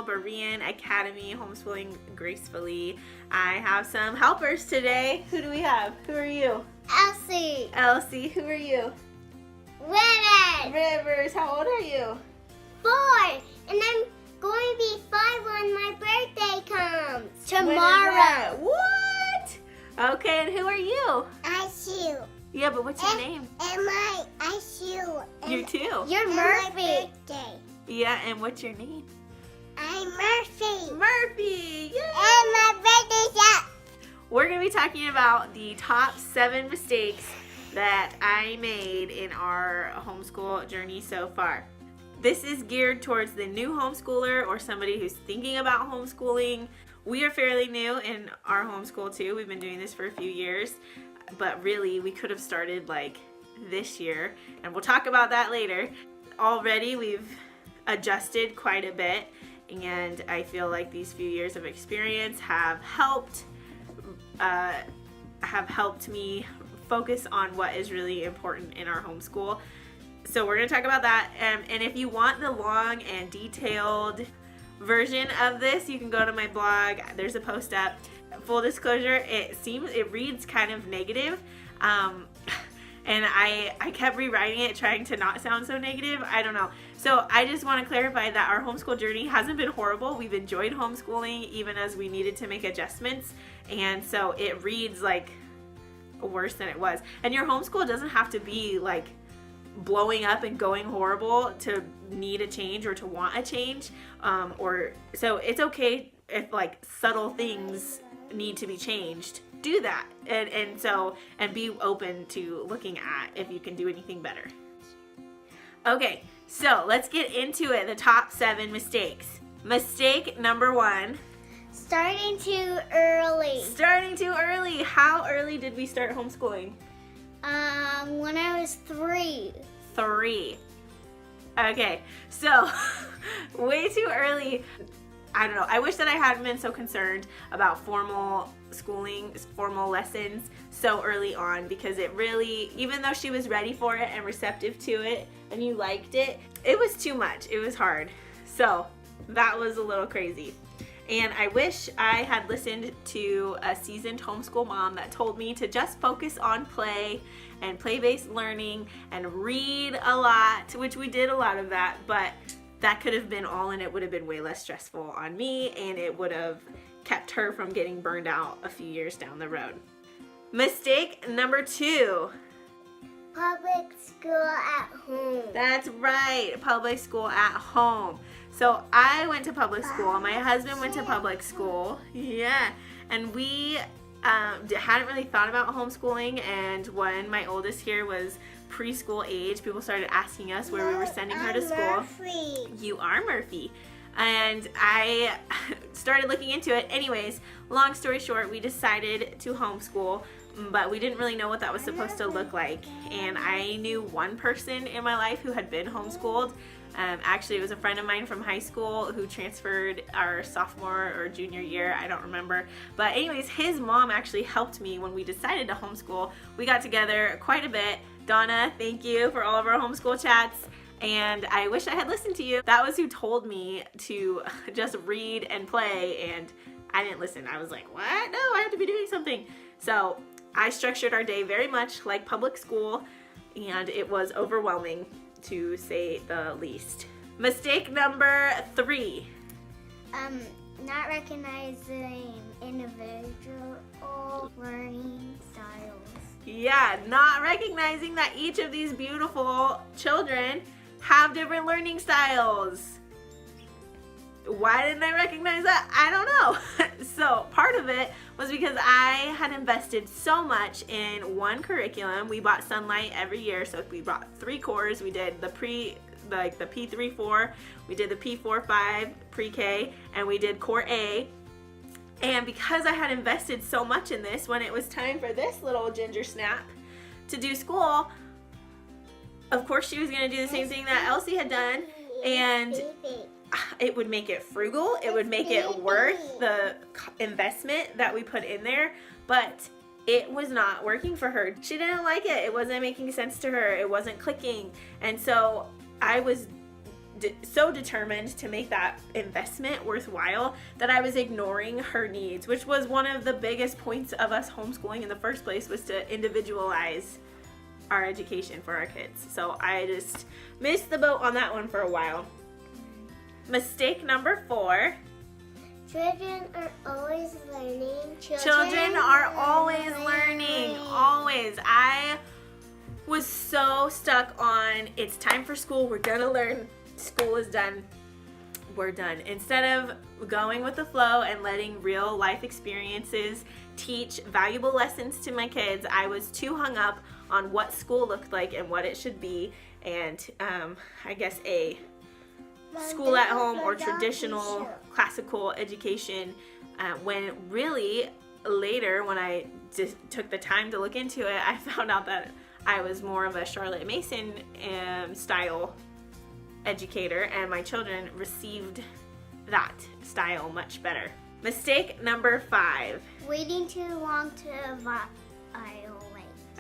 channel, Berean Academy, Homeschooling Gracefully. I have some helpers today. Who do we have? Who are you? Elsie. Elsie, who are you? Rivers. Rivers, how old are you? 4. And I'm going to be 5 when my birthday comes. When is Tomorrow. that? What? Okay, and who are you? Ashu. Yeah, but what's your name? And my Ashu. You too. You're Murphy. My birthday. Yeah, and what's your name? I'm Murphy. Murphy! Yay! And my birthday's up. We're going to be talking about the top 7 mistakes that I made in our homeschool journey so far. This is geared towards the new homeschooler or somebody who's thinking about homeschooling. We are fairly new in our homeschool too. We've been doing this for a few years, but really we could have started like this year, and we'll talk about that later. Already we've adjusted quite a bit, and I feel like these few years of experience have helped me focus on what is really important in our homeschool. So we're going to talk about that, and if you want the long and detailed version of this, you can go to my blog. There's a post up. Full disclosure, it reads kind of negative, and I kept rewriting it trying to not sound so negative. I don't know. So I just want to clarify that our homeschool journey hasn't been horrible. We've enjoyed homeschooling even as we needed to make adjustments, and so it reads like worse than it was. And your homeschool doesn't have to be like blowing up and going horrible to need a change or to want a change, or so it's okay if like subtle things need to be changed. Do that, and be open to looking at if you can do anything better. Okay, so let's get into it. The top 7 mistakes. Mistake number 1. Starting too early. Starting too early. How early did we start homeschooling? When I was 3. 3. Okay, so way too early. I don't know. I wish that I hadn't been so concerned about formal schooling, formal lessons so early on, because it really, even though she was ready for it and receptive to it and you liked it, it was too much. It was hard. So that was a little crazy. And I wish I had listened to a seasoned homeschool mom that told me to just focus on play and play-based learning and read a lot, which we did a lot of that, but that could have been all, and it would have been way less stressful on me, and it would have kept her from getting burned out a few years down the road. Mistake number 2. Public school at home. That's right, public school at home. So I went to public school. My husband went to public school. Yeah, and we hadn't really thought about homeschooling, and when my oldest here was preschool age, people started asking us where we were sending her to school. Murphy. You are Murphy. And I started looking into it. Anyways, long story short, we decided to homeschool, but we didn't really know what that was supposed to look like. And I knew one person in my life who had been homeschooled. Actually, it was a friend of mine from high school who transferred our sophomore or junior year. I don't remember. But anyways, his mom actually helped me when we decided to homeschool. We got together quite a bit. Donna, thank you for all of our homeschool chats. And I wish I had listened to you. That was who told me to just read and play, and I didn't listen. I was like, what? No, I have to be doing something. So I structured our day very much like public school, and it was overwhelming, to say the least. Mistake number 3. Not recognizing individual learning styles. Yeah, not recognizing that each of these beautiful children have different learning styles. Why didn't I recognize that? I don't know. So part of it was because I had invested so much in one curriculum. We bought Sunlight every year, so we bought 3 cores. We did the P3-4, we did the P4-5 pre-K, and we did core A. And because I had invested so much in this, when it was time for this little ginger snap to do school, of course she was going to do the same thing that Elsie had done, and it would make it frugal. It would make it worth the investment that we put in there, but it was not working for her. She didn't like it. It wasn't making sense to her. It wasn't clicking. And so I was so determined to make that investment worthwhile that I was ignoring her needs, which was one of the biggest points of us homeschooling in the first place, was to individualize our education for our kids. So I just missed the boat on that one for a while. Mistake number 4. Children are always learning. Children are always learning. Always. I was so stuck on, it's time for school, we're gonna learn, school is done, we're done. Instead of going with the flow and letting real life experiences teach valuable lessons to my kids, I was too hung up on what school looked like and what it should be, and I guess a school at home or traditional classical education, when really later, when I just took the time to look into it, I found out that I was more of a Charlotte Mason style educator, and my children received that style much better. Mistake number 5. Waiting too long to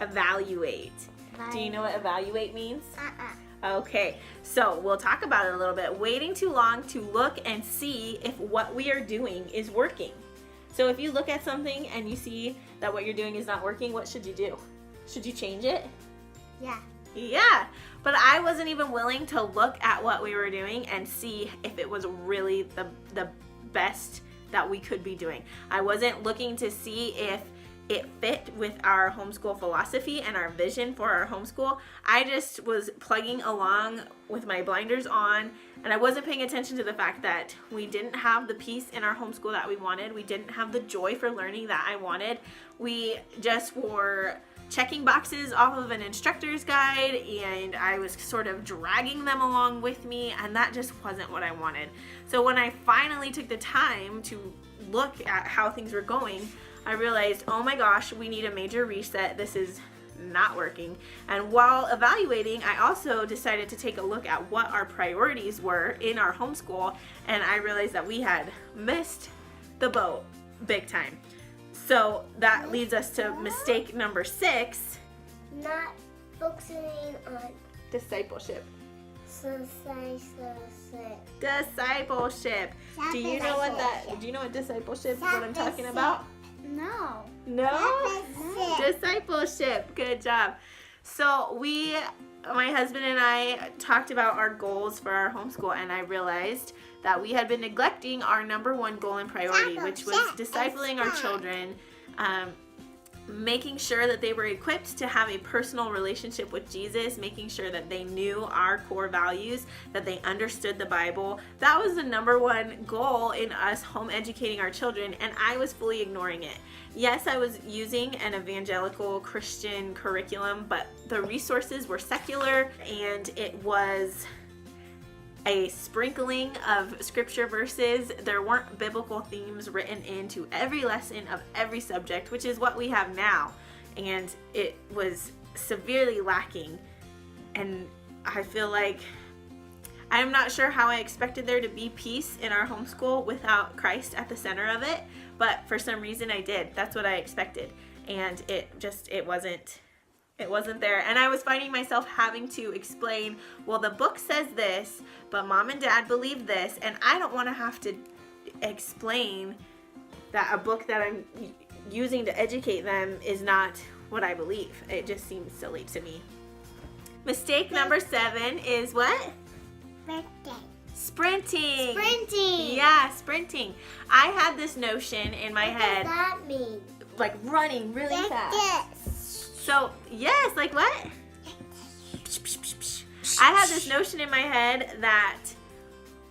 Evaluate. Do you know what evaluate means? Uh-uh. Okay, so we'll talk about it a little bit. Waiting too long to look and see if what we are doing is working. So if you look at something and you see that what you're doing is not working, what should you do? Should you change it? Yeah. Yeah, but I wasn't even willing to look at what we were doing and see if it was really the best that we could be doing. I wasn't looking to see if it fit with our homeschool philosophy and our vision for our homeschool. I just was plugging along with my blinders on, and I wasn't paying attention to the fact that we didn't have the peace in our homeschool that we wanted. We didn't have the joy for learning that I wanted. We just were checking boxes off of an instructor's guide, and I was sort of dragging them along with me, and that just wasn't what I wanted. So when I finally took the time to look at how things were going, I realized, oh my gosh, we need a major reset. This is not working. And while evaluating, I also decided to take a look at what our priorities were in our homeschool, and I realized that we had missed the boat big time. So that leads us to mistake number 6. Not focusing on Discipleship. discipleship. Discipleship. Do you know what discipleship is, what I'm talking about? No. No? Discipleship. Good job. So my husband and I talked about our goals for our homeschool, and I realized that we had been neglecting our number 1 goal and priority, which was discipling our children, making sure that they were equipped to have a personal relationship with Jesus, making sure that they knew our core values, that they understood the Bible. That was the number 1 goal in us home educating our children, and I was fully ignoring it. Yes, I was using an evangelical Christian curriculum, but the resources were secular, and it was a sprinkling of scripture verses. There weren't biblical themes written into every lesson of every subject, which is what we have now, and it was severely lacking. And I feel like I'm not sure how I expected there to be peace in our homeschool without Christ at the center of it, but for some reason I did. That's what I expected, and it wasn't there. And I was finding myself having to explain, well, the book says this, but mom and dad believe this, and I don't want to have to explain that a book that I'm using to educate them is not what I believe. It just seems silly to me. Mistake number 7 is what? Sprinting. Yeah, sprinting. I had this notion in my head. What does that mean? Like running really fast. Yes. So, yes, like what? I had this notion in my head that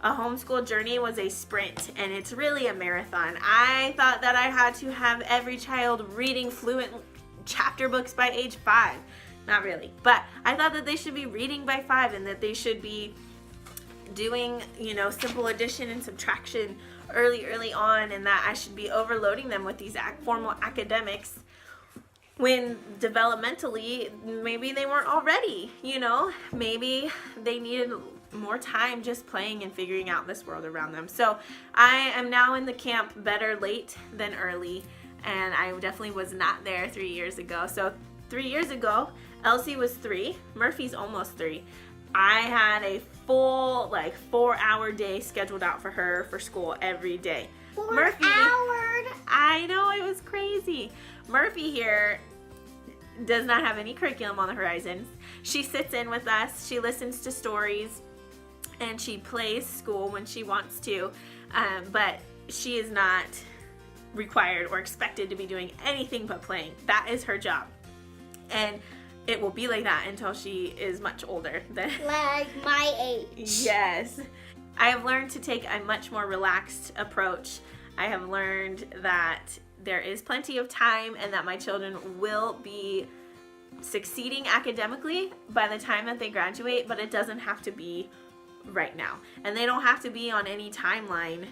a homeschool journey was a sprint, and it's really a marathon. I thought that I had to have every child reading fluent chapter books by age 5. Not really, but I thought that they should be reading by 5, and that they should be doing, simple addition and subtraction early on, and that I should be overloading them with these formal academics when developmentally maybe they weren't all ready. Maybe they needed more time just playing and figuring out this world around them. So I am now in the camp better late than early, and I definitely was not there 3 years ago. So 3 years ago, Elsie was 3, Murphy's almost 3. I had a full 4-hour day scheduled out for her for school every day. 4 Murphy, hours? I know, it was crazy. Murphy here does not have any curriculum on the horizon. She sits in with us, she listens to stories, and she plays school when she wants to, but she is not required or expected to be doing anything but playing. That is her job. And it will be like that until she is much older. Like my age. Yes. I have learned to take a much more relaxed approach. I have learned that there is plenty of time and that my children will be succeeding academically by the time that they graduate, but it doesn't have to be right now. And they don't have to be on any timeline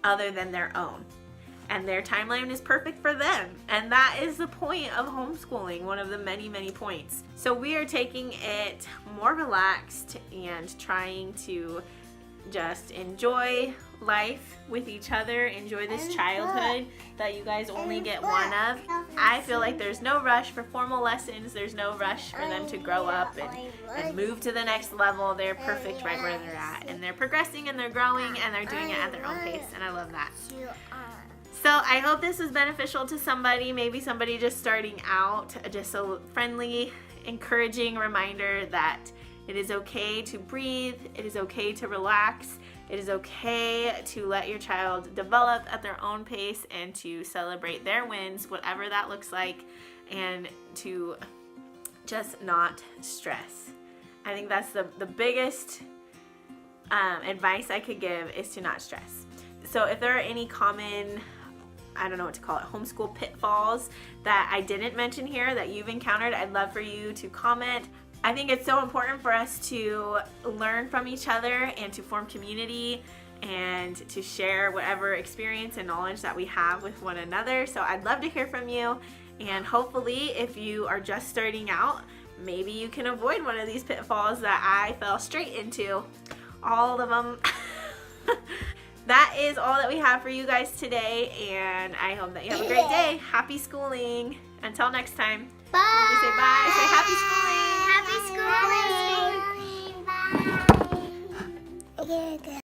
other than their own. And their timeline is perfect for them. And that is the point of homeschooling, one of the many, many points. So we are taking it more relaxed and trying to just enjoy life with each other, enjoy this childhood that you guys only get one of. I feel like there's no rush for formal lessons. There's no rush for them to grow up and move to the next level. They're perfect right where they're at. And they're progressing and they're growing and they're doing it at their own pace. And I love that. So I hope this was beneficial to somebody, maybe somebody just starting out, just a friendly, encouraging reminder that it is okay to breathe, it is okay to relax, it is okay to let your child develop at their own pace and to celebrate their wins, whatever that looks like, and to just not stress. I think that's the biggest advice I could give is to not stress. So if there are any common, I don't know what to call it, homeschool pitfalls that I didn't mention here that you've encountered, I'd love for you to comment. I think it's so important for us to learn from each other and to form community and to share whatever experience and knowledge that we have with one another. So I'd love to hear from you, and hopefully if you are just starting out, maybe you can avoid one of these pitfalls that I fell straight into, all of them. That is all that we have for you guys today, and I hope that you have a great day. Happy schooling. Until next time. Bye. We say bye. Say happy schooling. Happy schooling. Bye.